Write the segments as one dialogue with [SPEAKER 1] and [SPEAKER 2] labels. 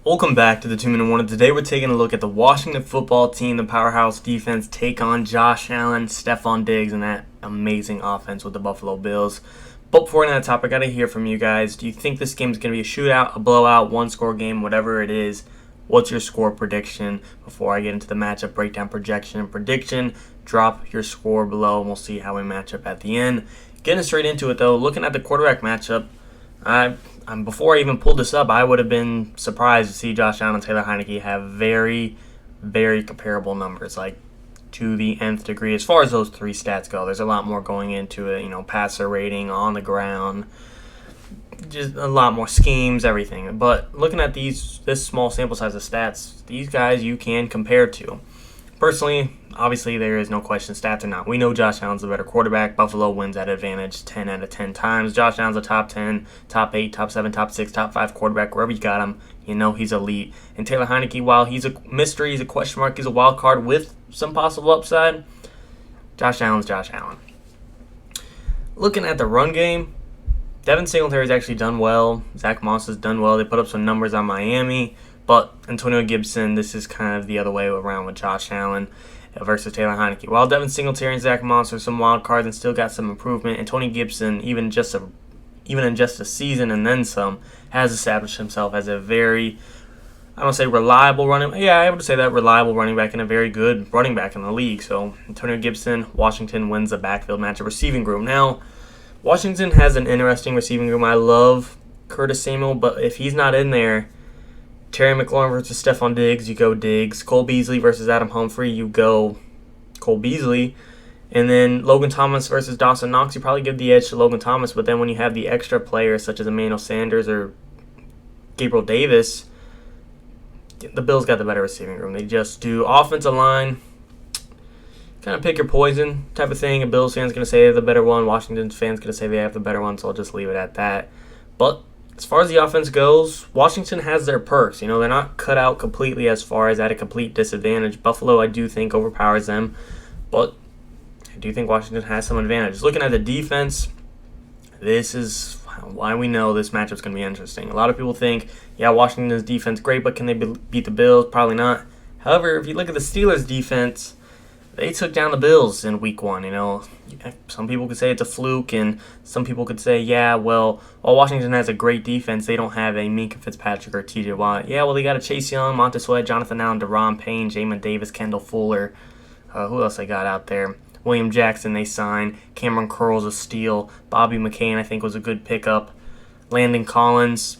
[SPEAKER 1] Welcome back to the 2 Minute Warning. Today we're taking a look at the Washington football team, the powerhouse defense, take on Josh Allen, Stefon Diggs, and that amazing offense with the Buffalo Bills. But before we get on that topic, I got to hear from you guys. Do you think this game is going to be a shootout, a blowout, one-score game, whatever it is? What's your score prediction? Before I get into the matchup breakdown, projection, and prediction, drop your score below, and we'll see how we match up at the end. Getting straight into it, though, looking at the quarterback matchup, before I even pulled this up, I would have been surprised to see Josh Allen and Taylor Heinicke have very, very comparable numbers, like to the nth degree. As far as those three stats go, there's a lot more going into it, passer rating, on the ground, just a lot more schemes, everything. But looking at this small sample size of stats, these guys you can compare to. Personally, obviously there is no question stats or not. We know Josh Allen's the better quarterback. Buffalo wins at advantage 10 out of 10 times. Josh Allen's a top 10, top 8, top 7, top 6, top 5 quarterback. Wherever you got him, he's elite. And Taylor Heinicke, while he's a mystery, he's a question mark, he's a wild card with some possible upside, Josh Allen's Josh Allen. Looking at the run game, Devin Singletary's actually done well. Zach Moss has done well. They put up some numbers on Miami. But Antonio Gibson, this is kind of the other way around with Josh Allen versus Taylor Heinicke. While Devin Singletary and Zach Moss are some wild cards and still got some improvement, Antonio Gibson, even in just a season and then some, has established himself as a very, I don't say reliable running, I would say that reliable running back and a very good running back in the league. So Antonio Gibson, Washington wins the backfield matchup receiving group. Now, Washington has an interesting receiving group. I love Curtis Samuel, but if he's not in there, Terry McLaurin versus Stefon Diggs, you go Diggs. Cole Beasley versus Adam Humphrey, you go Cole Beasley. And then Logan Thomas versus Dawson Knox, you probably give the edge to Logan Thomas. But then when you have the extra players such as Emmanuel Sanders or Gabriel Davis, the Bills got the better receiving room. They just do. Offensive line, kind of pick your poison type of thing. A Bills fan's going to say they're the better one. Washington fans going to say they have the better one, so I'll just leave it at that. But as far as the offense goes, Washington has their perks. They're not cut out completely as far as at a complete disadvantage. Buffalo, I do think, overpowers them, but I do think Washington has some advantage. Looking at the defense, this is why we know this matchup's going to be interesting. A lot of people think, Washington's defense great, but can they beat the Bills? Probably not. However, if you look at the Steelers' defense, they took down the Bills in week 1. Some people could say it's a fluke, and some people could say, while Washington has a great defense, they don't have a Minkah Fitzpatrick or TJ Watt. They got a Chase Young, Montez Sweat, Jonathan Allen, Deron Payne, Jamin Davis, Kendall Fuller. Who else they got out there? William Jackson they signed. Cameron Curl's a steal. Bobby McCain, I think, was a good pickup. Landon Collins.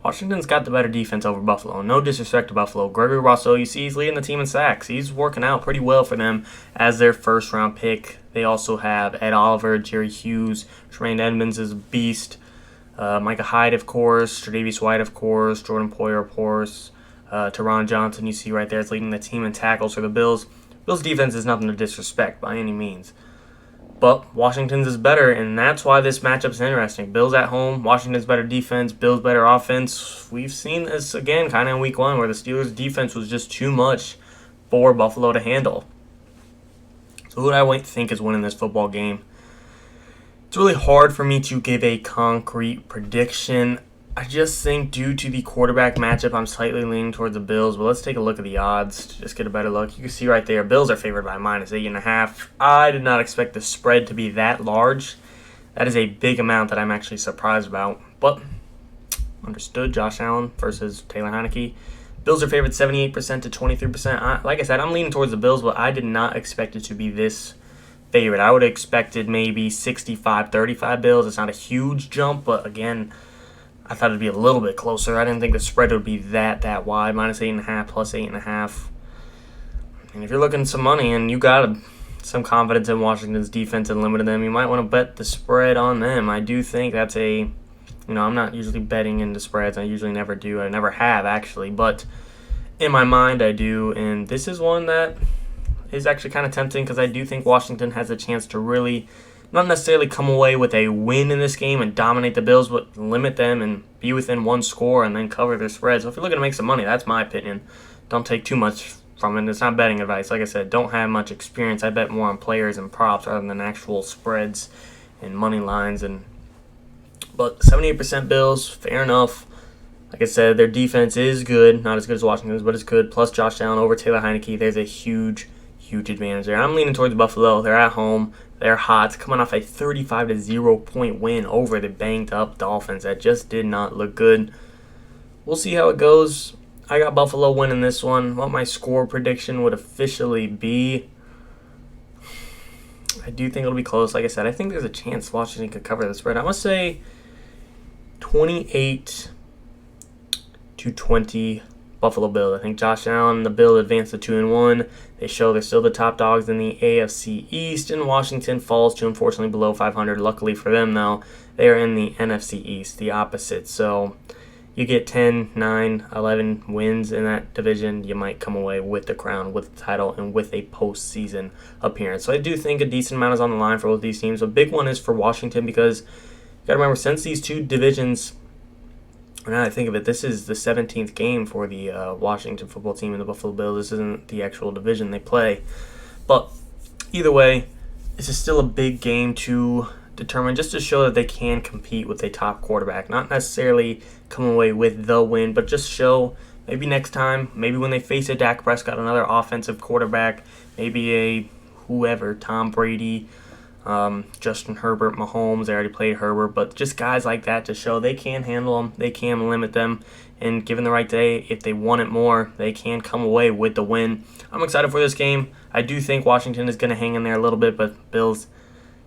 [SPEAKER 1] Washington's got the better defense over Buffalo. No disrespect to Buffalo. Gregory Rousseau, you see, he's leading the team in sacks. He's working out pretty well for them as their first-round pick. They also have Ed Oliver, Jerry Hughes, Tremaine Edmonds is a beast, Micah Hyde, of course, tre'davious White, of course, Jordan Poyer, of course, Teron Johnson, you see right there, is leading the team in tackles for the Bills. Bills' defense is nothing to disrespect by any means. But Washington's is better, and that's why this matchup's interesting. Bills at home, Washington's better defense, Bills better offense. We've seen this again kind of in week 1 where the Steelers' defense was just too much for Buffalo to handle. So who do I think is winning this football game? It's really hard for me to give a concrete prediction. I just think due to the quarterback matchup, I'm slightly leaning towards the Bills. But let's take a look at the odds to just get a better look. You can see right there, Bills are favored by -8.5. I did not expect the spread to be that large. That is a big amount that I'm actually surprised about. But understood, Josh Allen versus Taylor Heinicke. Bills are favored 78% to 23%. Like I said, I'm leaning towards the Bills, but I did not expect it to be this favored. I would have expected maybe 65-35 Bills. It's not a huge jump, but again, I thought it'd be a little bit closer. I didn't think the spread would be that wide. -8.5 plus 8.5. And if you're looking at some money and you got some confidence in Washington's defense and limited them, you might want to bet the spread on them. I do think that's I'm not usually betting into spreads. I usually never do. I never have, actually. But in my mind, I do. And this is one that is actually kind of tempting because I do think Washington has a chance to really not necessarily come away with a win in this game and dominate the Bills, but limit them and be within one score and then cover their spread. So if you're looking to make some money, that's my opinion. Don't take too much from it. It's not betting advice. Like I said, don't have much experience. I bet more on players and props rather than actual spreads and money lines. But 78% Bills, fair enough. Like I said, their defense is good. Not as good as Washington's, but it's good. Plus Josh Allen over Taylor Heinicke. There's a huge advantage there. I'm leaning towards Buffalo. They're at home. They're hot. Coming off a 35-0 point win over the banged-up Dolphins. That just did not look good. We'll see how it goes. I got Buffalo winning this one. What my score prediction would officially be, I do think it'll be close. Like I said, I think there's a chance Washington could cover the spread. I'm going to say 28-20 Buffalo Bills. I think Josh Allen and the Bills advance to 2-1. They show they're still the top dogs in the AFC East, and Washington falls to unfortunately below 500. Luckily for them, though, they are in the NFC East, the opposite. So you get 10, 9, 11 wins in that division, you might come away with the crown, with the title, and with a postseason appearance. So I do think a decent amount is on the line for both these teams. A big one is for Washington because you got to remember, since these two divisions, now that I think of it, this is the 17th game for the Washington football team and the Buffalo Bills. This isn't the actual division they play. But either way, this is still a big game to determine, just to show that they can compete with a top quarterback. Not necessarily come away with the win, but just show maybe next time, maybe when they face a Dak Prescott, another offensive quarterback, maybe a whoever, Tom Brady, Justin Herbert, Mahomes. They already played Herbert, but just guys like that to show they can handle them, they can limit them, and given the right day, if they want it more, they can come away with the win. I'm excited for this game. I do think Washington is going to hang in there a little bit, but Bills,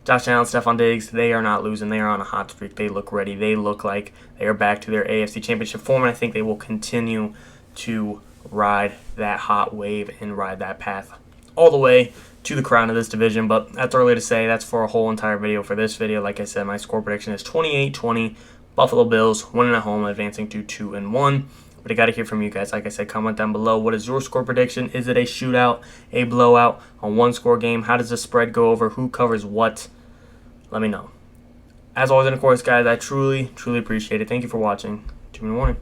[SPEAKER 1] Josh Allen, Stefon Diggs, they are not losing. They are on a hot streak. They look ready. They look like they are back to their AFC Championship form, and I think they will continue to ride that hot wave and ride that path all the way to the crown of this division. But that's early to say. That's for a whole entire video. For this video, like I said, my score prediction is 28-20. Buffalo Bills winning at home, advancing to 2-1. But I got to hear from you guys. Like I said, comment down below. What is your score prediction? Is it a shootout, a blowout, a one-score game? How does the spread go over? Who covers what? Let me know. As always, and of course, guys, I truly appreciate it. Thank you for watching. 2 in the morning.